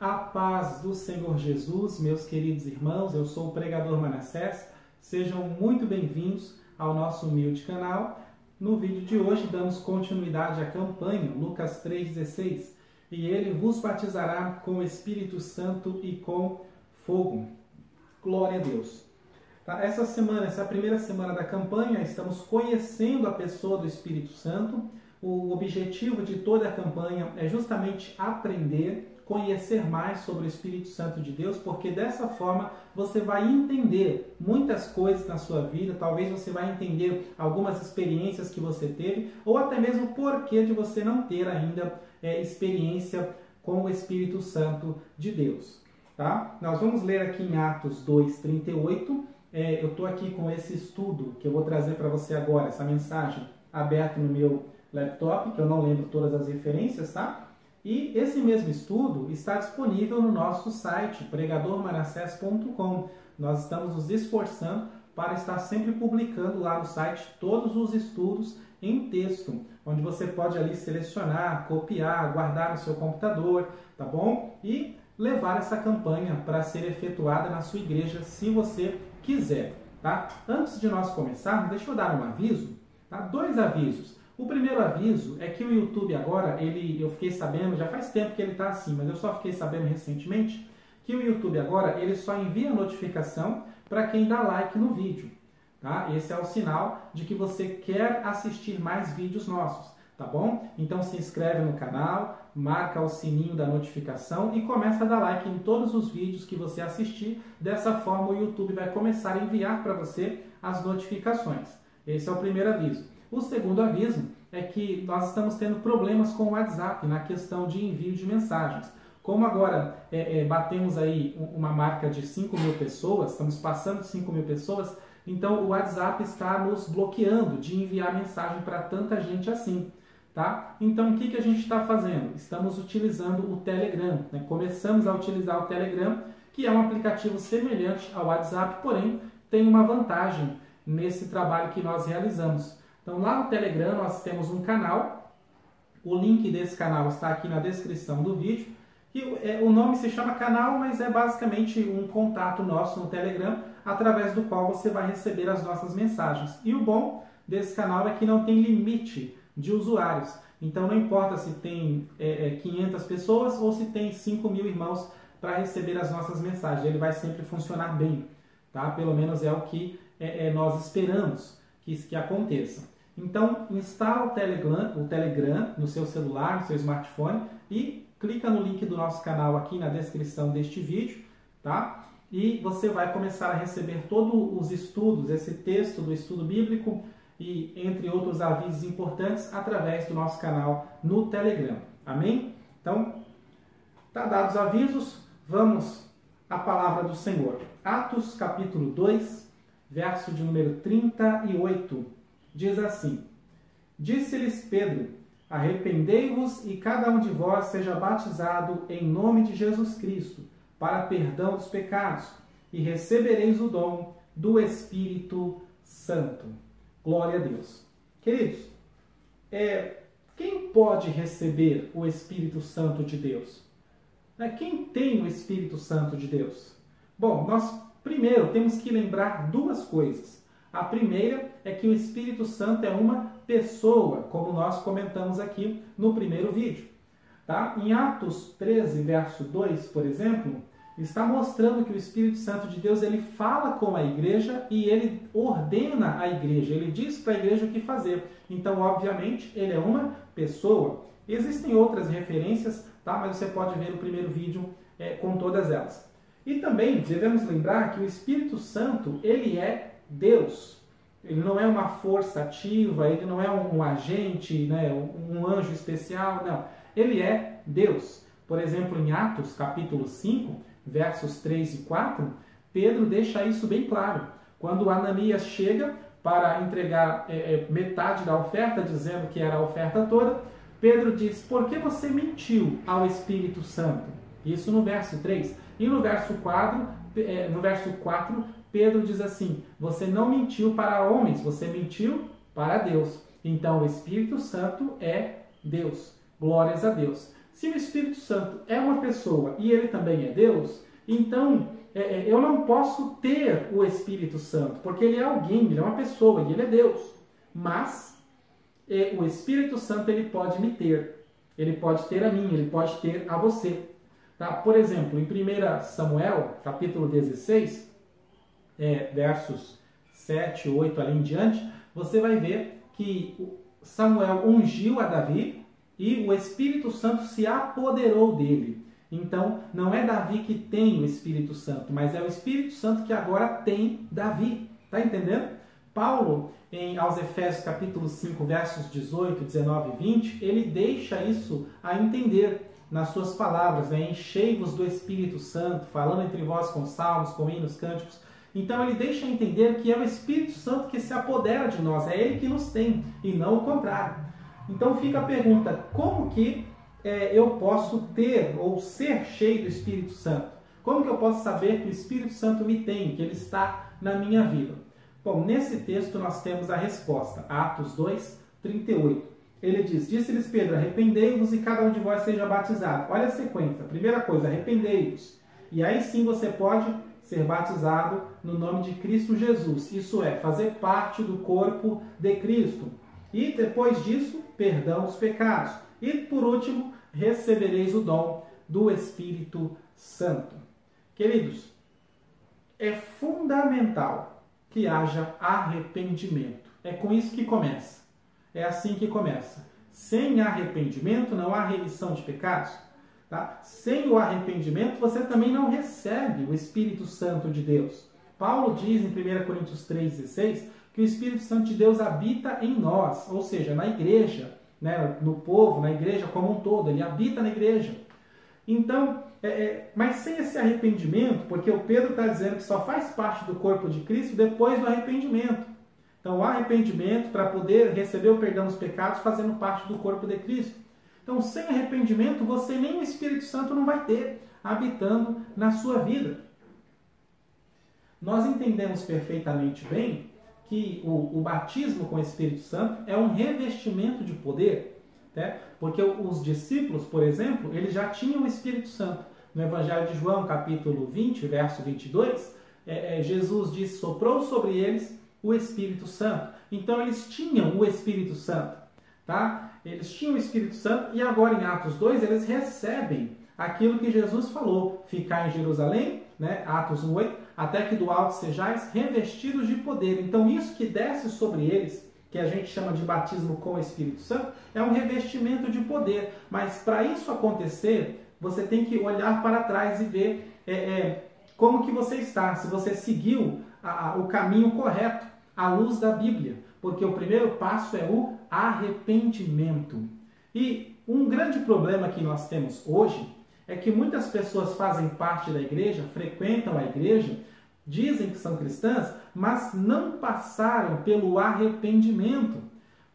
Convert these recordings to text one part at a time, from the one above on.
A paz do Senhor Jesus, meus queridos irmãos, eu sou o pregador Manassés, sejam muito bem-vindos ao nosso humilde canal. No vídeo de hoje damos continuidade à campanha Lucas 3,16, e ele vos batizará com o Espírito Santo e com fogo. Glória a Deus. Tá? Essa semana, essa é a primeira semana da campanha, estamos conhecendo a pessoa do Espírito Santo. O objetivo de toda a campanha é justamente aprender, conhecer mais sobre o Espírito Santo de Deus, porque dessa forma você vai entender muitas coisas na sua vida, talvez você vai entender algumas experiências que você teve, ou até mesmo o porquê de você não ter ainda experiência com o Espírito Santo de Deus. Tá? Nós vamos ler aqui em Atos 2:38. Eu estou aqui com esse estudo que eu vou trazer para você agora, essa mensagem aberta no meu laptop, que eu não lembro todas as referências, tá? E esse mesmo estudo está disponível no nosso site, pregadormanassés.com. Nós estamos nos esforçando para estar sempre publicando lá no site todos os estudos em texto, onde você pode ali selecionar, copiar, guardar no seu computador, tá bom? E levar essa campanha para ser efetuada na sua igreja, se você quiser, tá? Antes de nós começarmos, deixa eu dar um aviso, tá? 2 avisos. O primeiro aviso é que o YouTube agora, eu fiquei sabendo, já faz tempo que ele está assim, mas eu só fiquei sabendo recentemente, que o YouTube agora, ele só envia notificação para quem dá like no vídeo. Tá? Esse é o sinal de que você quer assistir mais vídeos nossos, tá bom? Então se inscreve no canal, marca o sininho da notificação e começa a dar like em todos os vídeos que você assistir. Dessa forma o YouTube vai começar a enviar para você as notificações. Esse é o primeiro aviso. O segundo aviso é que nós estamos tendo problemas com o WhatsApp na questão de envio de mensagens. Como agora batemos aí uma marca de 5.000 pessoas, estamos passando de 5.000 pessoas, então o WhatsApp está nos bloqueando de enviar mensagem para tanta gente assim. Tá? Então o que a gente está fazendo? Estamos utilizando o Telegram. Né? Começamos a utilizar o Telegram, que é um aplicativo semelhante ao WhatsApp, porém tem uma vantagem nesse trabalho que nós realizamos. Então lá no Telegram nós temos um canal, o link desse canal está aqui na descrição do vídeo, e o nome se chama canal, mas é basicamente um contato nosso no Telegram, através do qual você vai receber as nossas mensagens. E o bom desse canal é que não tem limite de usuários, então não importa se tem 500 pessoas ou se tem 5.000 irmãos para receber as nossas mensagens, ele vai sempre funcionar bem, tá? Pelo menos é o que nós esperamos que aconteça. Então, instala o Telegram no seu celular, no seu smartphone e clica no link do nosso canal aqui na descrição deste vídeo, tá? E você vai começar a receber todos os estudos, esse texto do estudo bíblico e entre outros avisos importantes através do nosso canal no Telegram. Amém? Então, tá dados os avisos, vamos à palavra do Senhor. Atos capítulo 2, verso de número 38. Diz assim: Disse-lhes Pedro: Arrependei-vos e cada um de vós seja batizado em nome de Jesus Cristo, para perdão dos pecados, e recebereis o dom do Espírito Santo. Glória a Deus. Queridos, quem pode receber o Espírito Santo de Deus? Quem tem o Espírito Santo de Deus? Bom, nós primeiro temos que lembrar 2 coisas. A primeira é que o Espírito Santo é uma pessoa, como nós comentamos aqui no primeiro vídeo. Tá? Em Atos 13, verso 2, por exemplo, está mostrando que o Espírito Santo de Deus ele fala com a igreja e ele ordena a igreja, ele diz para a igreja o que fazer. Então, obviamente, ele é uma pessoa. Existem outras referências, tá? Mas você pode ver o primeiro vídeo com todas elas. E também devemos lembrar que o Espírito Santo ele é Deus. Ele não é uma força ativa, ele não é um agente, né, um anjo especial, não. Ele é Deus. Por exemplo, em Atos capítulo 5, versos 3 e 4, Pedro deixa isso bem claro. Quando Ananias chega para entregar metade da oferta, dizendo que era a oferta toda, Pedro diz: por que você mentiu ao Espírito Santo? Isso no verso 3. E no verso 4, Pedro diz assim: você não mentiu para homens, você mentiu para Deus. Então o Espírito Santo é Deus. Glórias a Deus. Se o Espírito Santo é uma pessoa e ele também é Deus, então eu não posso ter o Espírito Santo, porque ele é alguém, ele é uma pessoa e ele é Deus. Mas o Espírito Santo ele pode me ter. Ele pode ter a mim, ele pode ter a você. Tá? Por exemplo, em 1 Samuel, capítulo 16, versos 7, 8 ali em diante, você vai ver que Samuel ungiu a Davi e o Espírito Santo se apoderou dele. Então, não é Davi que tem o Espírito Santo, mas é o Espírito Santo que agora tem Davi. Tá entendendo? Paulo, aos Efésios capítulo 5, versos 18, 19 e 20, ele deixa isso a entender nas suas palavras, né? Enchei-vos do Espírito Santo, falando entre vós com salmos, com hinos, cânticos. Então ele deixa entender que é o Espírito Santo que se apodera de nós, é ele que nos tem, e não o contrário. Então fica a pergunta, como que eu posso ter ou ser cheio do Espírito Santo? Como que eu posso saber que o Espírito Santo me tem, que ele está na minha vida? Bom, nesse texto nós temos a resposta, Atos 2, 38. Ele diz, disse-lhes Pedro, arrependei-vos e cada um de vós seja batizado. Olha a sequência. Primeira coisa, arrependei-vos. E aí sim você pode ser batizado no nome de Cristo Jesus. Isso é, fazer parte do corpo de Cristo. E depois disso, perdão dos pecados. E por último, recebereis o dom do Espírito Santo. Queridos, é fundamental que haja arrependimento. É com isso que começa. É assim que começa. Sem arrependimento não há remissão de pecados. Tá? Sem o arrependimento você também não recebe o Espírito Santo de Deus. Paulo diz em 1 Coríntios 3,16 que o Espírito Santo de Deus habita em nós, ou seja, na igreja, né? No povo, na igreja como um todo, ele habita na igreja. Então, mas sem esse arrependimento, porque o Pedro está dizendo que só faz parte do corpo de Cristo depois do arrependimento. Então, o arrependimento para poder receber o perdão dos pecados fazendo parte do corpo de Cristo. Então, sem arrependimento, você nem o Espírito Santo não vai ter habitando na sua vida. Nós entendemos perfeitamente bem que o batismo com o Espírito Santo é um revestimento de poder, né? Porque os discípulos, por exemplo, eles já tinham o Espírito Santo. No Evangelho de João, capítulo 20, verso 22, Jesus diz, soprou sobre eles o Espírito Santo. Então eles tinham o Espírito Santo, tá? Eles tinham o Espírito Santo e agora em Atos 2 eles recebem aquilo que Jesus falou, ficar em Jerusalém, né? Atos 1:8, até que do alto sejais revestidos de poder. Então isso que desce sobre eles, que a gente chama de batismo com o Espírito Santo, é um revestimento de poder. Mas para isso acontecer, você tem que olhar para trás e ver como que você está, se você seguiu o caminho correto, à luz da Bíblia, porque o primeiro passo é o arrependimento. E um grande problema que nós temos hoje é que muitas pessoas fazem parte da igreja, frequentam a igreja, dizem que são cristãs, mas não passaram pelo arrependimento.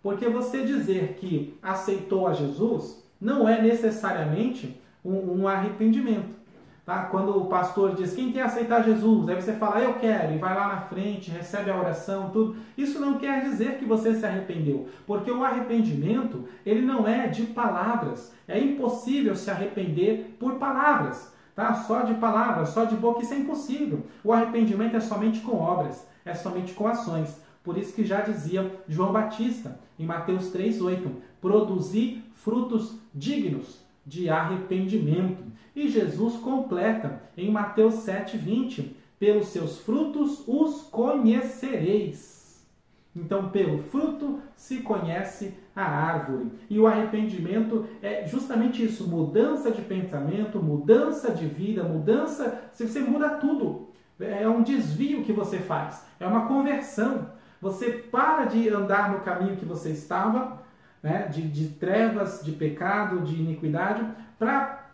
Porque você dizer que aceitou a Jesus não é necessariamente um arrependimento. Tá? Quando o pastor diz, quem quer aceitar Jesus? Aí você fala, eu quero, e vai lá na frente, recebe a oração, tudo. Isso não quer dizer que você se arrependeu, porque o arrependimento, ele não é de palavras. É impossível se arrepender por palavras, tá? Só de palavras, só de boca, isso é impossível. O arrependimento é somente com obras, é somente com ações. Por isso que já dizia João Batista, em Mateus 3:8, produzir frutos dignos de arrependimento. E Jesus completa em Mateus 7:20, pelos seus frutos os conhecereis. Então, pelo fruto se conhece a árvore. E o arrependimento é justamente isso, mudança de pensamento, mudança de vida, mudança, você muda tudo. É um desvio que você faz, é uma conversão. Você para de andar no caminho que você estava, né, de trevas, de pecado, de iniquidade, para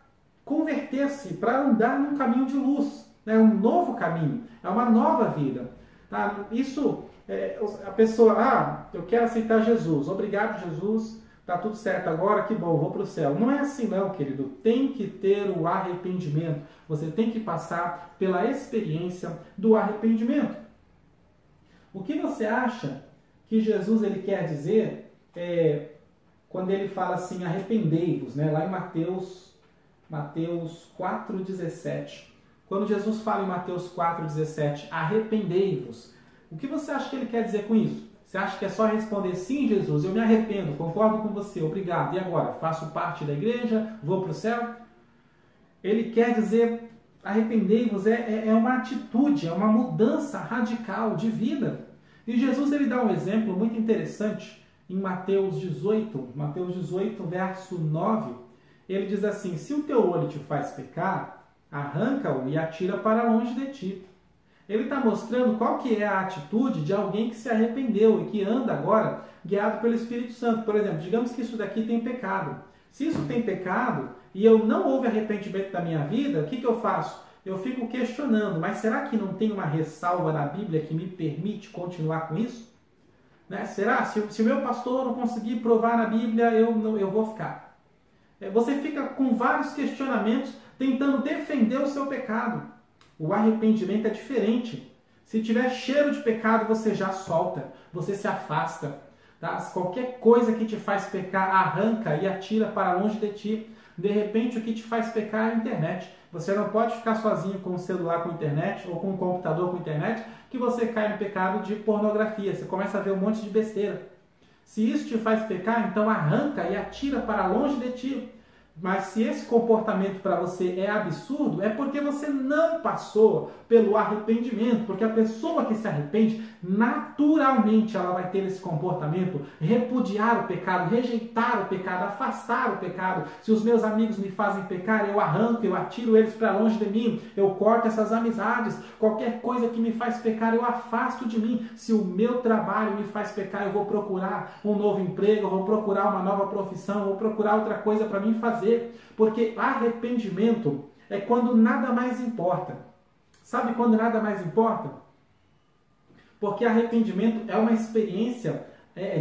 converter-se, para andar num caminho de luz, né, um novo caminho, é uma nova vida. Tá? Isso, a pessoa, eu quero aceitar Jesus, obrigado Jesus, tá tudo certo agora, que bom, vou para o céu. Não é assim não, querido, tem que ter o arrependimento, você tem que passar pela experiência do arrependimento. O que você acha que Jesus ele quer dizer quando ele fala assim, arrependei-vos, né? Lá em Mateus 4,17. Quando Jesus fala em Mateus 4,17, arrependei-vos, o que você acha que ele quer dizer com isso? Você acha que é só responder, sim, Jesus, eu me arrependo, concordo com você, obrigado. E agora? Faço parte da igreja? Vou para o céu? Ele quer dizer, arrependei-vos, é uma atitude, é uma mudança radical de vida. E Jesus ele dá um exemplo muito interessante em Mateus 18, verso 9. Ele diz assim, se o teu olho te faz pecar, arranca-o e atira para longe de ti. Ele está mostrando qual que é a atitude de alguém que se arrependeu e que anda agora guiado pelo Espírito Santo. Por exemplo, digamos que isso daqui tem pecado. Se isso tem pecado e eu não houve arrependimento da minha vida, o que eu faço? Eu fico questionando, mas será que não tem uma ressalva na Bíblia que me permite continuar com isso? Né? Será? Se o meu pastor não conseguir provar na Bíblia, eu vou ficar. Você fica com vários questionamentos tentando defender o seu pecado. O arrependimento é diferente. Se tiver cheiro de pecado, você já solta, você se afasta. Tá? Qualquer coisa que te faz pecar, arranca e atira para longe de ti. De repente, o que te faz pecar é a internet. Você não pode ficar sozinho com o celular com internet ou com o computador com internet, que você cai no pecado de pornografia. Você começa a ver um monte de besteira. Se isso te faz pecar, então arranca e atira para longe de ti. Mas se esse comportamento para você é absurdo, é porque você não passou pelo arrependimento. Porque a pessoa que se arrepende, naturalmente ela vai ter esse comportamento, repudiar o pecado, rejeitar o pecado, afastar o pecado. Se os meus amigos me fazem pecar, eu arranco, eu atiro eles para longe de mim, eu corto essas amizades. Qualquer coisa que me faz pecar, eu afasto de mim. Se o meu trabalho me faz pecar, eu vou procurar um novo emprego, eu vou procurar uma nova profissão, eu vou procurar outra coisa para mim fazer. Porque arrependimento é quando nada mais importa. Sabe quando nada mais importa? Porque arrependimento é uma experiência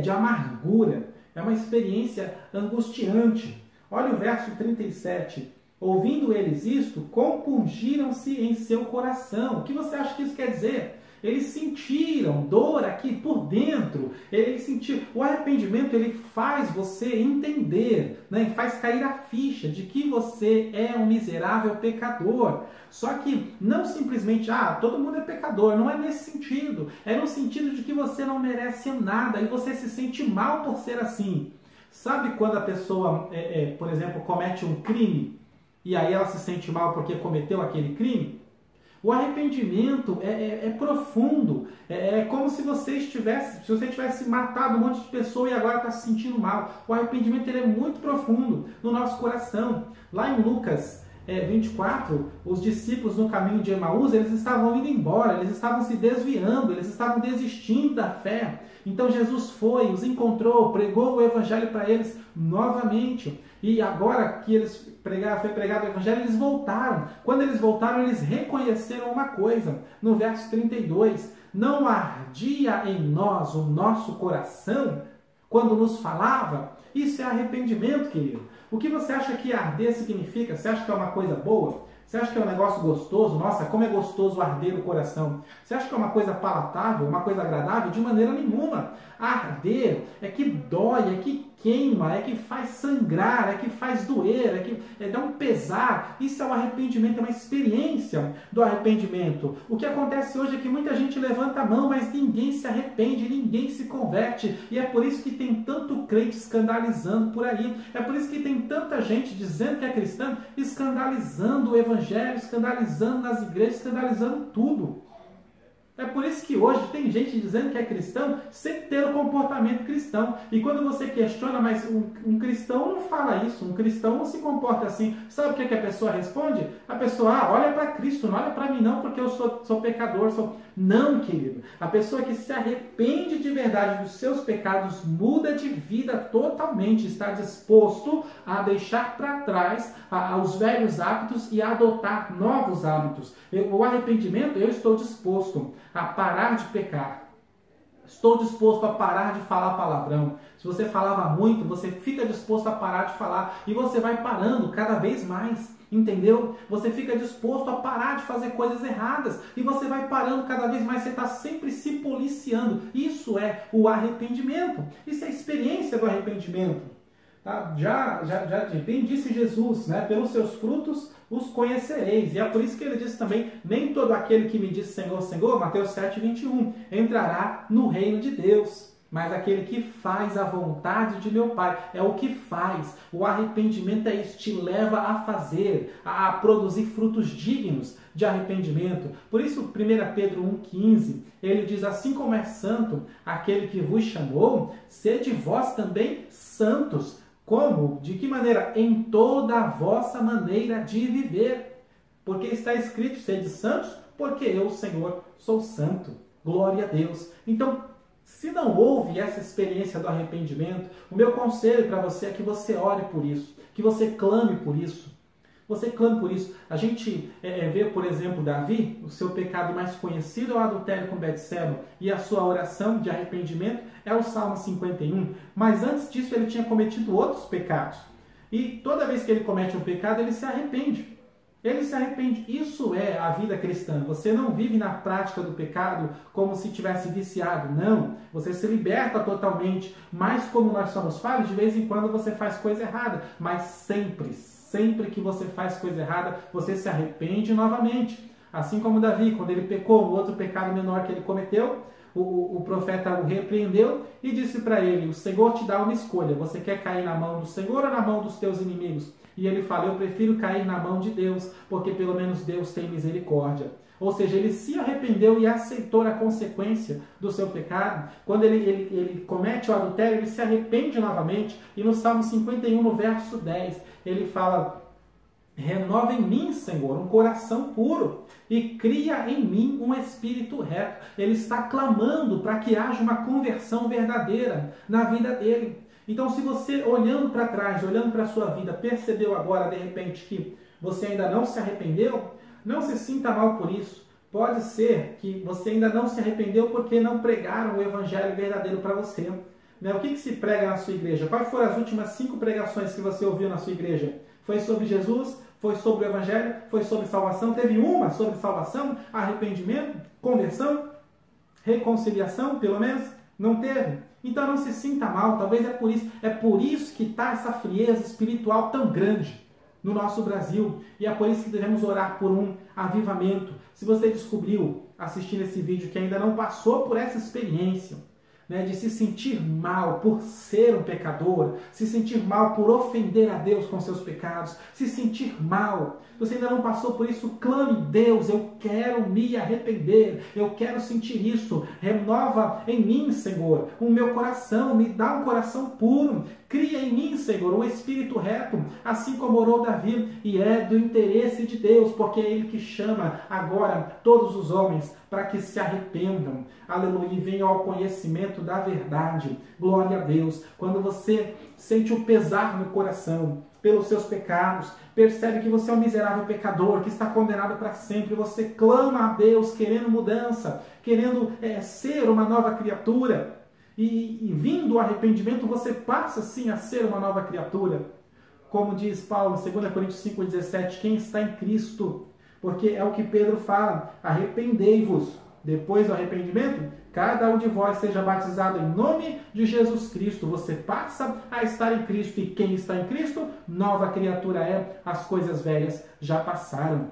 de amargura, é uma experiência angustiante. Olha o verso 37. Ouvindo eles isto, compungiram-se em seu coração. O que você acha que isso quer dizer? Eles sentiram dor aqui por dentro. O arrependimento ele faz você entender, né? Faz cair a ficha de que você é um miserável pecador. Só que não simplesmente, todo mundo é pecador. Não é nesse sentido. É no sentido de que você não merece nada e você se sente mal por ser assim. Sabe quando a pessoa, por exemplo, comete um crime e aí ela se sente mal porque cometeu aquele crime? O arrependimento é profundo. É como se você tivesse matado um monte de pessoa e agora está se sentindo mal. O arrependimento ele é muito profundo no nosso coração. Lá em Lucas 24, os discípulos no caminho de Emaús, eles estavam indo embora, eles estavam se desviando, eles estavam desistindo da fé. Então Jesus foi, os encontrou, pregou o evangelho para eles novamente. E agora que foi pregado o evangelho, eles voltaram. Quando eles voltaram, eles reconheceram uma coisa. No verso 32, não ardia em nós o nosso coração quando nos falava? Isso é arrependimento, querido. O que você acha que arder significa? Você acha que é uma coisa boa? Você acha que é um negócio gostoso? Nossa, como é gostoso arder o coração. Você acha que é uma coisa palatável, uma coisa agradável? De maneira nenhuma. Arder é que dói, é que queima, é que faz sangrar, é que faz doer, é que dá um pesar. Isso é o arrependimento, é uma experiência do arrependimento. O que acontece hoje é que muita gente levanta a mão, mas ninguém se arrepende, ninguém se converte. E é por isso que tem tanto crente escandalizando por aí. É por isso que tem tanta gente dizendo que é cristã, escandalizando o evangelho, escandalizando nas igrejas, escandalizando tudo. É por isso que hoje tem gente dizendo que é cristão sem ter o comportamento cristão. E quando você questiona, mas um cristão não fala isso, um cristão não se comporta assim. Sabe o que a pessoa responde? A pessoa, olha para Cristo, não olha para mim não, porque eu sou pecador. Não, querido. A pessoa que se arrepende de verdade dos seus pecados, muda de vida totalmente, está disposto a deixar para trás os velhos hábitos e a adotar novos hábitos. O arrependimento, eu estou disposto a parar de pecar. Estou disposto a parar de falar palavrão. Se você falava muito, você fica disposto a parar de falar. E você vai parando cada vez mais. Entendeu? Você fica disposto a parar de fazer coisas erradas. E você vai parando cada vez mais. Você está sempre se policiando. Isso é o arrependimento. Isso é a experiência do arrependimento. Tá? Bem disse Jesus, né? Pelos seus frutos os conhecereis. E é por isso que ele diz também, nem todo aquele que me diz Senhor, Senhor, Mateus 7:21, entrará no reino de Deus. Mas aquele que faz a vontade de meu Pai, é o que faz. O arrependimento é isso, te leva a fazer, a produzir frutos dignos de arrependimento. Por isso, 1 Pedro 1,15, ele diz, assim como é santo aquele que vos chamou, sede vós também santos. Como? De que maneira? Em toda a vossa maneira de viver. Porque está escrito, sede santos, porque eu, Senhor, sou santo. Glória a Deus. Então, se não houve essa experiência do arrependimento, o meu conselho para você é que você ore por isso, que você clame por isso. Você clame por isso. A gente vê, por exemplo, Davi, o seu pecado mais conhecido é o adultério com Betseba, e a sua oração de arrependimento é o Salmo 51. Mas antes disso ele tinha cometido outros pecados. E toda vez que ele comete um pecado, ele se arrepende. Ele se arrepende. Isso é a vida cristã. Você não vive na prática do pecado como se tivesse viciado. Não. Você se liberta totalmente. Mas como nós somos falhos, de vez em quando você faz coisa errada. Mas sempre que você faz coisa errada, você se arrepende novamente. Assim como Davi, quando ele pecou, o outro pecado menor que ele cometeu, o profeta o repreendeu e disse para ele, o Senhor te dá uma escolha. Você quer cair na mão do Senhor ou na mão dos teus inimigos? E ele fala, eu prefiro cair na mão de Deus, porque pelo menos Deus tem misericórdia. Ou seja, ele se arrependeu e aceitou a consequência do seu pecado. Quando ele comete o adultério, ele se arrepende novamente. E no Salmo 51, no verso 10, ele fala, renova em mim, Senhor, um coração puro e cria em mim um espírito reto. Ele está clamando para que haja uma conversão verdadeira na vida dele. Então, se você, olhando para trás, olhando para a sua vida, percebeu agora, de repente, que você ainda não se arrependeu, não se sinta mal por isso. Pode ser que você ainda não se arrependeu porque não pregaram o evangelho verdadeiro para você. O que se prega na sua igreja? Quais foram as últimas 5 pregações que você ouviu na sua igreja? Foi sobre Jesus? Foi sobre o evangelho? Foi sobre salvação? Teve uma sobre salvação? Arrependimento? Conversão? Reconciliação, pelo menos? Não teve? Então não se sinta mal, talvez é por isso que está essa frieza espiritual tão grande no nosso Brasil. E é por isso que devemos orar por um avivamento. Se você descobriu, assistindo esse vídeo, que ainda não passou por essa experiência, de se sentir mal por ser um pecador, se sentir mal por ofender a Deus com seus pecados, se sentir mal, você ainda não passou por isso, clame, Deus, eu quero me arrepender, eu quero sentir isso, renova em mim, Senhor, o meu coração, me dá um coração puro, cria em mim, Senhor, um espírito reto, assim como orou Davi, e é do interesse de Deus, porque é Ele que chama agora todos os homens para que se arrependam, aleluia, e venham ao conhecimento da verdade. Glória a Deus. Quando você sente o pesar no coração pelos seus pecados, percebe que você é um miserável pecador, que está condenado para sempre, você clama a Deus querendo mudança, querendo ser uma nova criatura, e vindo o arrependimento, você passa sim a ser uma nova criatura. Como diz Paulo, 2 Coríntios 5,17, quem está em Cristo, porque é o que Pedro fala, arrependei-vos. Depois do arrependimento, cada um de vós seja batizado em nome de Jesus Cristo. Você passa a estar em Cristo, e quem está em Cristo, nova criatura é, as coisas velhas já passaram.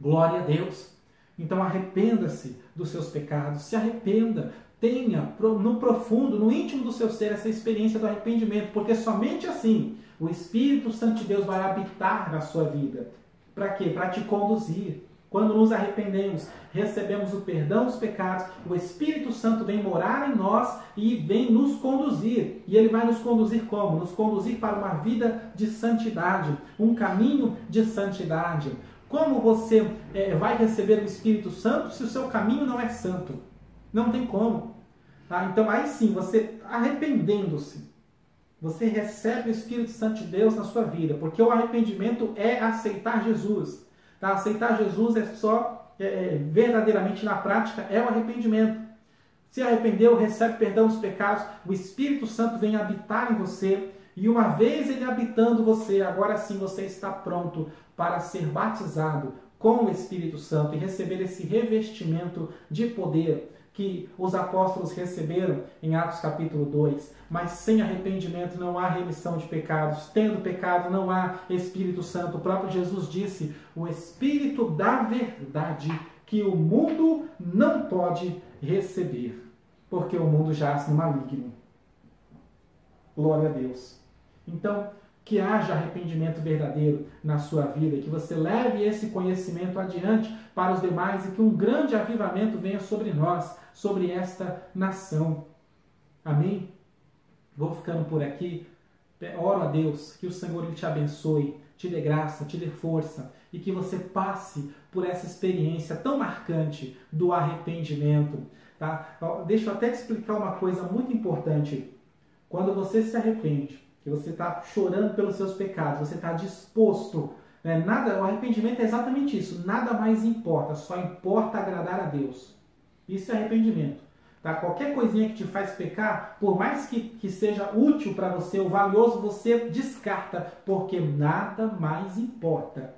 Glória a Deus. Então arrependa-se dos seus pecados, se arrependa, tenha no profundo, no íntimo do seu ser, essa experiência do arrependimento, porque somente assim o Espírito Santo de Deus vai habitar na sua vida. Para quê? Para te conduzir. Quando nos arrependemos, recebemos o perdão dos pecados, o Espírito Santo vem morar em nós e vem nos conduzir. E Ele vai nos conduzir como? Nos conduzir para uma vida de santidade, um caminho de santidade. Como você vai receber o Espírito Santo se o seu caminho não é santo? Não tem como. Tá? Então aí sim, você arrependendo-se, você recebe o Espírito Santo de Deus na sua vida, porque o arrependimento é aceitar Jesus. Tá? Aceitar Jesus é só, verdadeiramente na prática, é o arrependimento. Se arrependeu, recebe perdão dos pecados, o Espírito Santo vem habitar em você, e uma vez ele habitando você, agora sim você está pronto para ser batizado com o Espírito Santo e receber esse revestimento de poder que os apóstolos receberam em Atos capítulo 2. Mas sem arrependimento não há remissão de pecados. Tendo pecado não há Espírito Santo. O próprio Jesus disse, o Espírito da verdade que o mundo não pode receber, porque o mundo jaz no maligno. Glória a Deus. Então, que haja arrependimento verdadeiro na sua vida, que você leve esse conhecimento adiante para os demais e que um grande avivamento venha sobre nós, sobre esta nação. Amém? Vou ficando por aqui. Oro a Deus que o Senhor te abençoe, te dê graça, te dê força e que você passe por essa experiência tão marcante do arrependimento. Tá? Deixa eu até te explicar uma coisa muito importante. Quando você se arrepende, que você está chorando pelos seus pecados, você está disposto, né? O arrependimento é exatamente isso, nada mais importa, só importa agradar a Deus. Isso é arrependimento. Tá? Qualquer coisinha que te faz pecar, por mais que seja útil para você, ou valioso, você descarta, porque nada mais importa.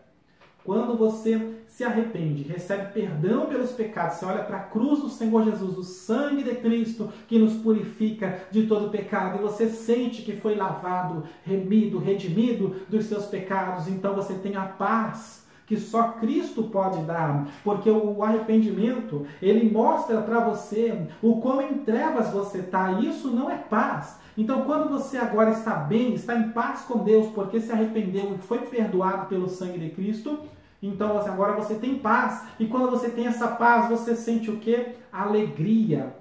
Quando você se arrepende, recebe perdão pelos pecados, você olha para a cruz do Senhor Jesus, o sangue de Cristo que nos purifica de todo pecado, e você sente que foi lavado, remido, redimido dos seus pecados, então você tem a paz que só Cristo pode dar, porque o arrependimento, ele mostra para você o quão em trevas você está, e isso não é paz. Então, quando você agora está bem, está em paz com Deus, porque se arrependeu e foi perdoado pelo sangue de Cristo, então agora você tem paz. E quando você tem essa paz, você sente o quê? Alegria.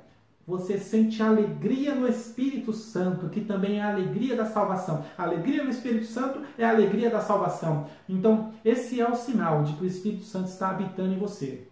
Você sente alegria no Espírito Santo, que também é a alegria da salvação. A alegria no Espírito Santo é a alegria da salvação. Então, esse é o sinal de que o Espírito Santo está habitando em você.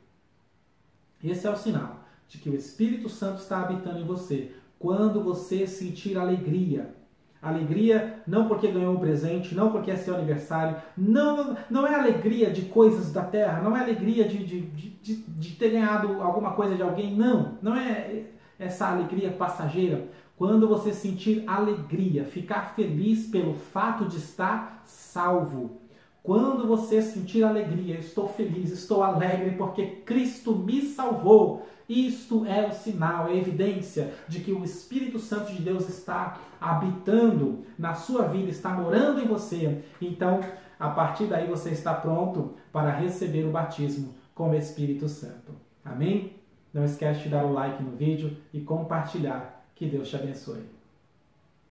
Esse é o sinal de que o Espírito Santo está habitando em você. Quando você sentir alegria. Alegria não porque ganhou um presente, não porque é seu aniversário, não é alegria de coisas da terra, não é alegria de ter ganhado alguma coisa de alguém, não é essa alegria passageira. Quando você sentir alegria, ficar feliz pelo fato de estar salvo. Quando você sentir alegria, estou feliz, estou alegre porque Cristo me salvou. Isto é o sinal, é a evidência de que o Espírito Santo de Deus está habitando na sua vida, está morando em você. Então, a partir daí você está pronto para receber o batismo com o Espírito Santo. Amém? Não esquece de dar o like no vídeo e compartilhar. Que Deus te abençoe.